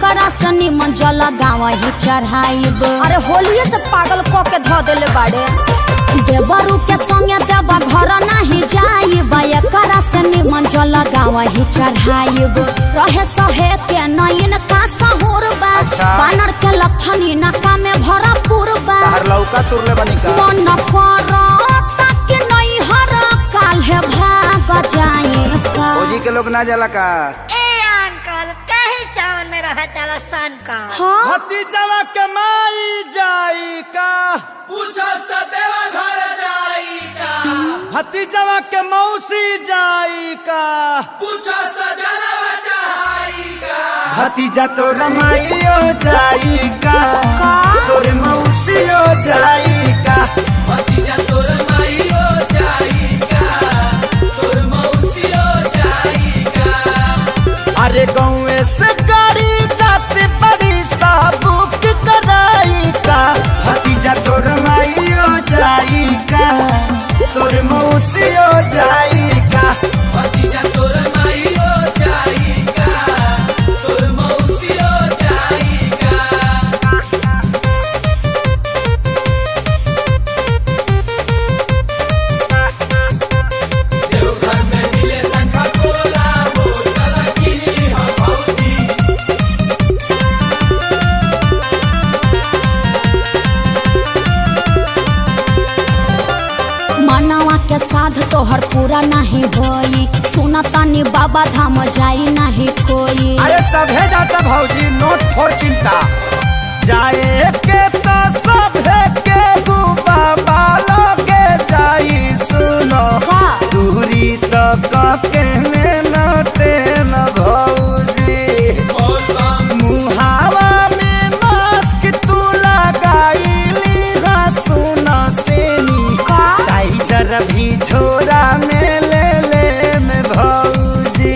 एकरा से निमन जल गाँव ही चढ़ाइब। अरे होलिये से पागल क के ध देले बाड़े। देवरू के संगे देव घर नहीं जाइब, एकरा से निमन जल गाँव ही चढ़ाइब। रहे सहे के नयन का सहूर बा, बानर के लक्षण इनका में भरपूर बा। लौका तुरले बनी का मन करता कि नहीं हर काल है भाग जाए का। फौजी के लोग ना जाला का। सावन में रहा तारा सन का। हाँ? भतीजवा के माई जाई का, पूछो सदेवा घर जाई का। भतीजवा के मौसी जाई का, पूछो सजलवा चढ़ाई का। भतीजा तो रमाइयो जाई का, तोरे मौसियो जाई का। भतीजा तोर माईयो जाई का, तोर मौसियो जाई का। अरे गाँव से गाड़ी जाते बड़ी साबुक कराई का, भतीजा तोर माइयो जाई का, तोर मौसियो जाई का। भतीजा तोर माईयो जाई का, तोर मौसियो जाई का। देवघर में मिले शंखा पोला हो, चला किनी हो भौजी। मनवा के साध तोहर पूरा नहीं होई, सुनतानी बाबा धाम जाई नहीं कोई। अरे सभे जाता भौजी, नोट फोर चिंता। जाए के तो सभे के बाबा लगे जाई, सुनो का? दूरी तो के नोटे न भौजी। बोल बम मुहावा में मास्क तू लगाईली, सुनो सेनी का? टाइजर भी झोरा में ले में भौजी।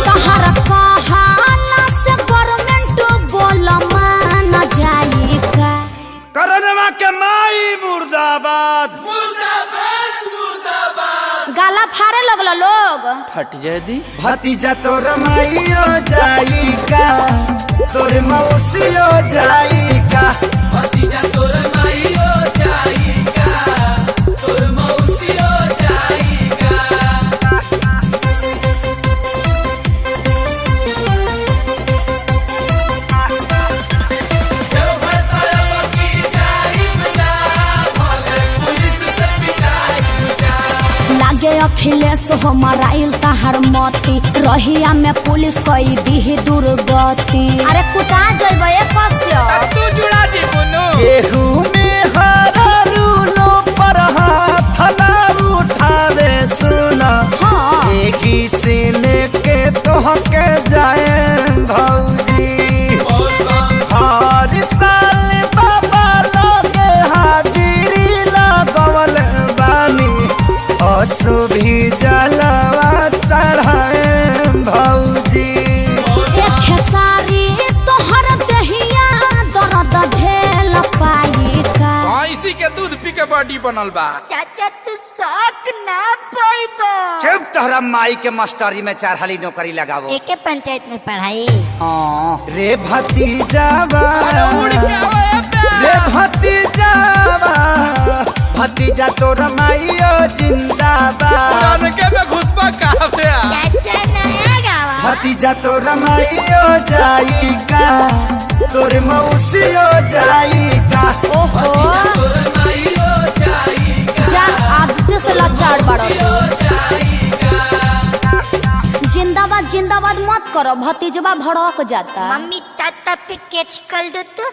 तहर कहाला से गवर्नमेंट बोल मान जाई का। करनवा के माई मुर्दाबाद। मुर्दाबाद मुर्दाबाद। गाला फाड़े लगल लोग। फट जाए दी। भतीजा तोर माइयो जाई का, तोर मौसियो जाई का। भतीजा तोर माईयो जाई का, तोर मौसियो जाई का। देवघर तरफ की जाई बजा, भले पुलिस से पिटाई बजा। लागे अखिलेश हो मराइल तहर मती, रहिया में पुलिस कई दी दुर्गति। अरे कुटा जइबे कस्य। तू जुड़ा दी बुनु। केहू में हरा रूलो पर हाथ ना उठावे, सुना हाँ। एक ही से लेके तोहके जाए भौजी। बोल बम हर साल बाबा लोगे हाजिरी लगवल बानी, असु भी जलवा चढ़ाए भौजी। एक खेसारी तोहर दहिया दर्द झेल पाई का। इसी के दूध पी के बॉडी बनल बा। चाचा तू शौक ना पाइबा। चुप, तोहरा माई के मास्टरी में 4 हाली नौकरी लगावो। एके पंचायत में पढ़ाई। हाँ रे भतीजावा, उड़ के आवे रे भतीजावा, भतीजा तोर माइयो जिंदाबाद। के में घुसपा काफे। चाचा नया गावा। भतीजा तोर माइयो जाई का, तोर मौसियो जाई का। ओहो तोर माईयो जाई का, जा आदित्य से लाचार बाड़ो। जाई का। जिंदाबाद जिंदाबाद मत करो, भतीजवा भड़क जाता। मम्मी ताता पे कैच कर दो तो।